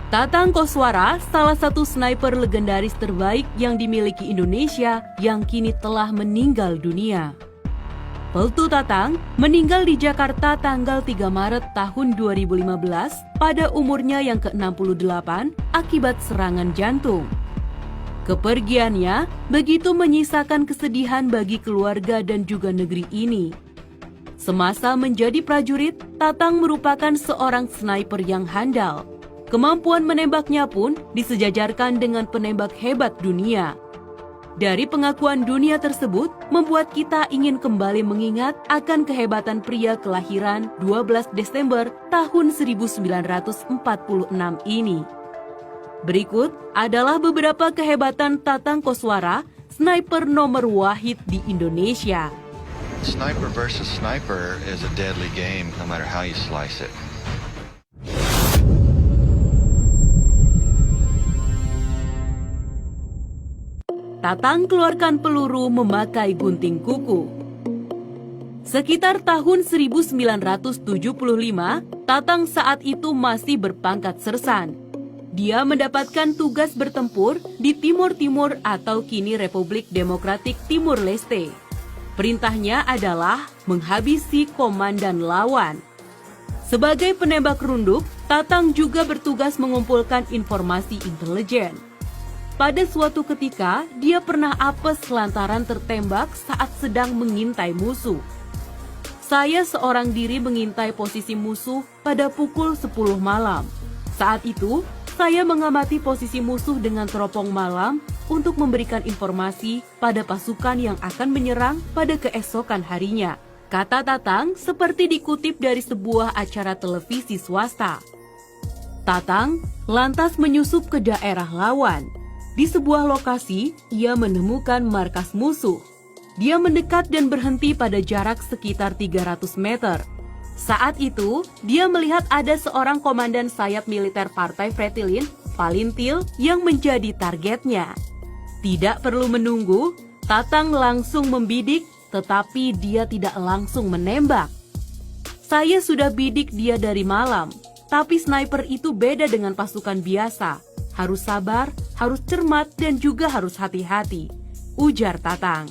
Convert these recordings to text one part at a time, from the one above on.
Tatang Koswara, salah satu sniper legendaris terbaik yang dimiliki Indonesia yang kini telah meninggal dunia. Peltu Tatang meninggal di Jakarta tanggal 3 Maret tahun 2015 pada umurnya yang ke-68 akibat serangan jantung. Kepergiannya begitu menyisakan kesedihan bagi keluarga dan juga negeri ini. Semasa menjadi prajurit, Tatang merupakan seorang sniper yang handal. Kemampuan menembaknya pun disejajarkan dengan penembak hebat dunia. Dari pengakuan dunia tersebut, membuat kita ingin kembali mengingat akan kehebatan pria kelahiran 12 Desember tahun 1946 ini. Berikut adalah beberapa kehebatan Tatang Koswara, sniper nomor wahid di Indonesia. Sniper versus sniper is a deadly game no matter how you slice it. Tatang keluarkan peluru memakai gunting kuku. Sekitar tahun 1975, Tatang saat itu masih berpangkat sersan. Dia mendapatkan tugas bertempur di Timur Timur atau kini Republik Demokratik Timur Leste. Perintahnya adalah menghabisi komandan lawan. Sebagai penembak runduk, Tatang juga bertugas mengumpulkan informasi intelijen. Pada suatu ketika, dia pernah apes lantaran tertembak saat sedang mengintai musuh. Saya seorang diri mengintai posisi musuh pada pukul 10 malam. Saat itu, saya mengamati posisi musuh dengan teropong malam untuk memberikan informasi pada pasukan yang akan menyerang pada keesokan harinya. Kata Tatang seperti dikutip dari sebuah acara televisi swasta. Tatang lantas menyusup ke daerah lawan. Di sebuah lokasi, ia menemukan markas musuh. Dia mendekat dan berhenti pada jarak sekitar 300 meter. Saat itu, dia melihat ada seorang komandan sayap militer Partai Fretilin, Palintil, yang menjadi targetnya. Tidak perlu menunggu, Tatang langsung membidik, tetapi dia tidak langsung menembak. Saya sudah bidik dia dari malam, tapi sniper itu beda dengan pasukan biasa. Harus sabar, harus cermat, dan juga harus hati-hati, ujar Tatang.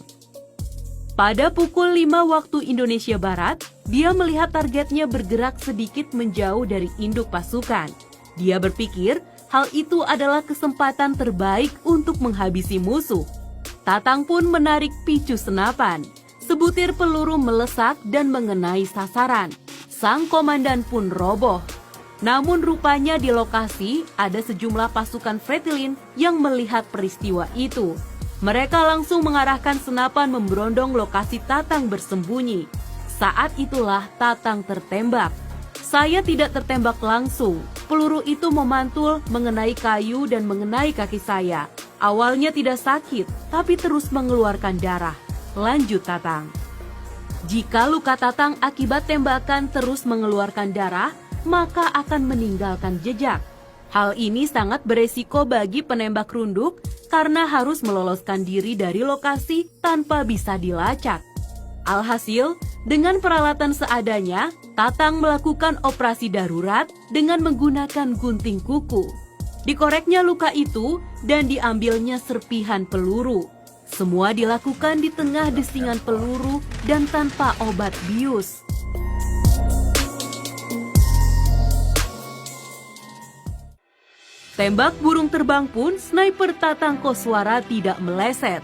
Pada pukul 5 waktu Indonesia Barat, dia melihat targetnya bergerak sedikit menjauh dari induk pasukan. Dia berpikir hal itu adalah kesempatan terbaik untuk menghabisi musuh. Tatang pun menarik picu senapan. Sebutir peluru melesak dan mengenai sasaran. Sang komandan pun roboh. Namun rupanya di lokasi ada sejumlah pasukan Fretilin yang melihat peristiwa itu. Mereka langsung mengarahkan senapan memberondong lokasi Tatang bersembunyi. Saat itulah Tatang tertembak. Saya tidak tertembak langsung. Peluru itu memantul mengenai kayu dan mengenai kaki saya. Awalnya tidak sakit, tapi terus mengeluarkan darah. Lanjut Tatang. Jika luka Tatang akibat tembakan terus mengeluarkan darah, maka akan meninggalkan jejak. Hal ini sangat beresiko bagi penembak runduk karena harus meloloskan diri dari lokasi tanpa bisa dilacak. Alhasil, dengan peralatan seadanya, Tatang melakukan operasi darurat dengan menggunakan gunting kuku. Dikoreknya luka itu dan diambilnya serpihan peluru. Semua dilakukan di tengah desingan peluru dan tanpa obat bius. Tembak burung terbang pun sniper Tatang Koswara tidak meleset.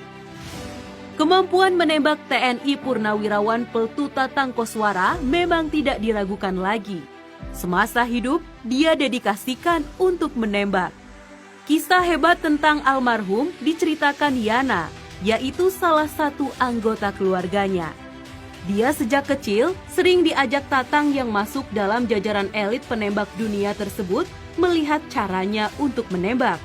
Kemampuan menembak TNI Purnawirawan Peltu Tatang Koswara memang tidak diragukan lagi. Semasa hidup, dia dedikasikan untuk menembak. Kisah hebat tentang almarhum diceritakan Yana, yaitu salah satu anggota keluarganya. Dia sejak kecil sering diajak Tatang yang masuk dalam jajaran elit penembak dunia tersebut melihat caranya untuk menembak.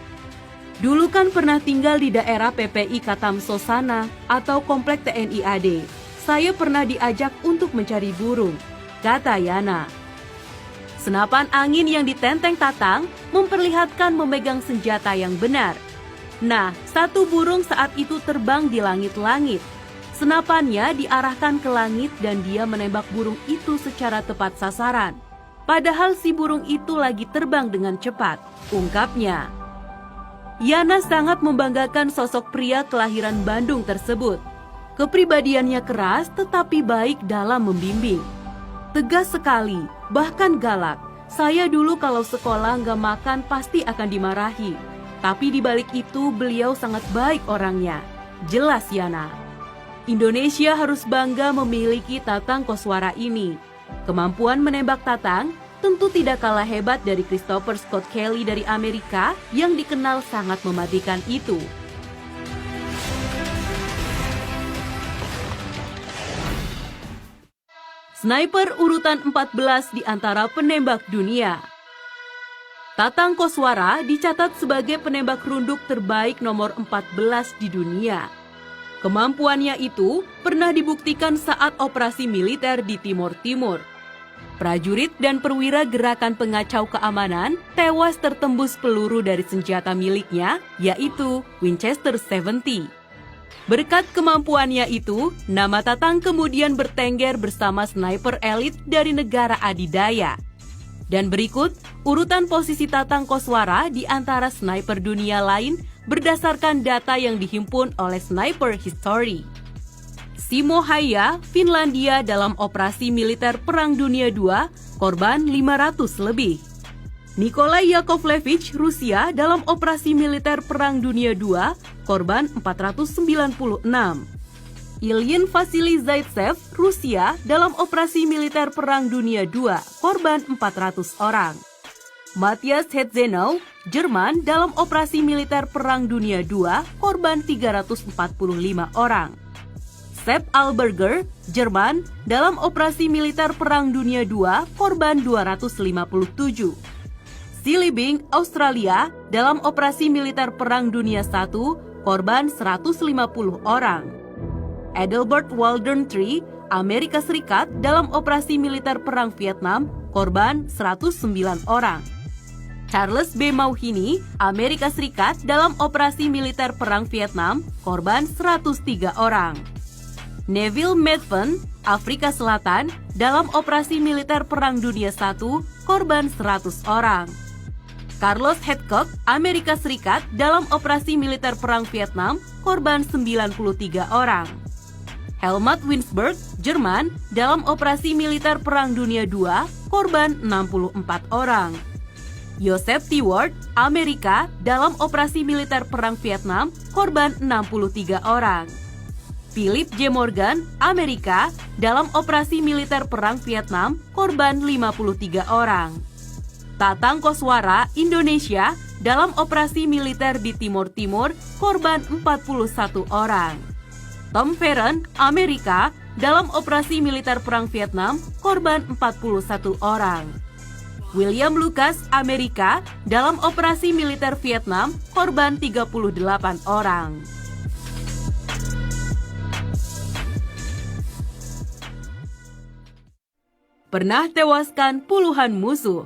Dulu kan pernah tinggal di daerah PPI Katam Sosana atau Komplek TNI AD. Saya pernah diajak untuk mencari burung, kata Yana. Senapan angin yang ditenteng Tatang memperlihatkan memegang senjata yang benar. Nah, satu burung saat itu terbang di langit-langit. Senapannya diarahkan ke langit dan dia menembak burung itu secara tepat sasaran. padahal si burung itu lagi terbang dengan cepat, ungkapnya. Yana sangat membanggakan sosok pria kelahiran Bandung tersebut. Kepribadiannya keras tetapi baik dalam membimbing. Tegas sekali, bahkan galak. Saya dulu kalau sekolah nggak makan pasti akan dimarahi. Tapi di balik itu beliau sangat baik orangnya. Jelas Yana. Indonesia harus bangga memiliki Tatang Koswara ini. Kemampuan menembak Tatang tentu tidak kalah hebat dari Christopher Scott Kelly dari Amerika yang dikenal sangat mematikan itu. Sniper urutan 14 di antara penembak dunia. Tatang Koswara dicatat sebagai penembak runduk terbaik nomor 14 di dunia. Kemampuannya itu pernah dibuktikan saat operasi militer di Timur Timur. Prajurit dan perwira gerakan pengacau keamanan tewas tertembus peluru dari senjata miliknya, yaitu Winchester 70. Berkat kemampuannya itu, nama Tatang kemudian bertengger bersama sniper elit dari negara adidaya. Dan berikut urutan posisi Tatang Koswara di antara sniper dunia lain berdasarkan data yang dihimpun oleh Sniper History. Simo Häyhä, Finlandia dalam operasi militer Perang Dunia II, korban 500 lebih. Nikolai Yakovlevich, Rusia dalam operasi militer Perang Dunia II, korban 496. Ilyin Vasily Zaitsev, Rusia dalam operasi militer Perang Dunia II, korban 400 orang. Matthias Hetzenau, Jerman dalam operasi militer Perang Dunia II, korban 345 orang. Sepp Alberger, Jerman dalam operasi militer Perang Dunia II, korban 257. Silibing, Australia dalam operasi militer Perang Dunia I, korban 150 orang. Adelbert Waldron III, Amerika Serikat dalam operasi militer Perang Vietnam, korban 109 orang. Charles B. Mauhini, Amerika Serikat dalam operasi militer Perang Vietnam, korban 103 orang. Neville Medven, Afrika Selatan dalam operasi militer Perang Dunia I, korban 100 orang. Carlos Hedcock, Amerika Serikat dalam operasi militer Perang Vietnam, korban 93 orang. Helmut Winsberg, Jerman dalam operasi militer Perang Dunia II, korban 64 orang. Joseph T. Ward, Amerika dalam operasi militer Perang Vietnam, korban 63 orang. Philip J. Morgan, Amerika dalam operasi militer Perang Vietnam, korban 53 orang. Tatang Koswara, Indonesia dalam operasi militer di Timur Timur, korban 41 orang. Tom Farron, Amerika dalam operasi militer Perang Vietnam, korban 41 orang. William Lucas, Amerika dalam operasi militer Vietnam, korban 38 orang. Pernah tewaskan puluhan musuh.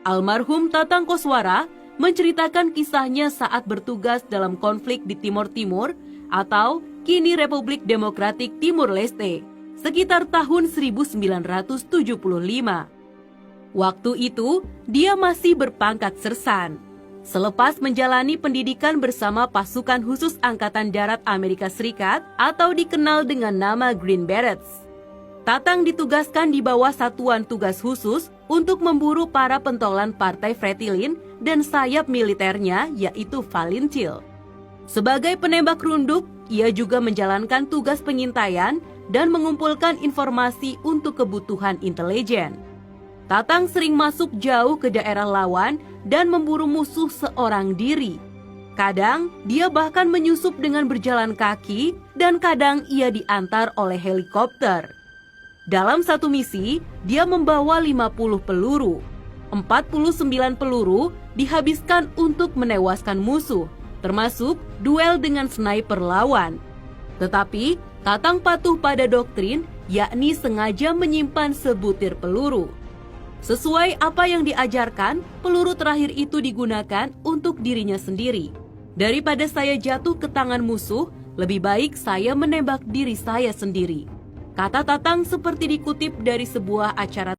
Almarhum Tatang Koswara menceritakan kisahnya saat bertugas dalam konflik di Timur Timur atau kini Republik Demokratik Timur Leste sekitar tahun 1975. Waktu itu, dia masih berpangkat sersan. Selepas menjalani pendidikan bersama pasukan khusus Angkatan Darat Amerika Serikat atau dikenal dengan nama Green Berets. Tatang ditugaskan di bawah satuan tugas khusus untuk memburu para pentolan Partai Fretilin dan sayap militernya yaitu Valintil. Sebagai penembak runduk, ia juga menjalankan tugas pengintaian dan mengumpulkan informasi untuk kebutuhan intelijen. Tatang sering masuk jauh ke daerah lawan dan memburu musuh seorang diri. Kadang, dia bahkan menyusup dengan berjalan kaki dan kadang ia diantar oleh helikopter. Dalam satu misi, dia membawa 50 peluru. 49 peluru dihabiskan untuk menewaskan musuh, termasuk duel dengan sniper lawan. Tetapi, Tatang patuh pada doktrin, yakni sengaja menyimpan sebutir peluru. Sesuai apa yang diajarkan, peluru terakhir itu digunakan untuk dirinya sendiri. Daripada saya jatuh ke tangan musuh, lebih baik saya menembak diri saya sendiri. Kata Tatang seperti dikutip dari sebuah acara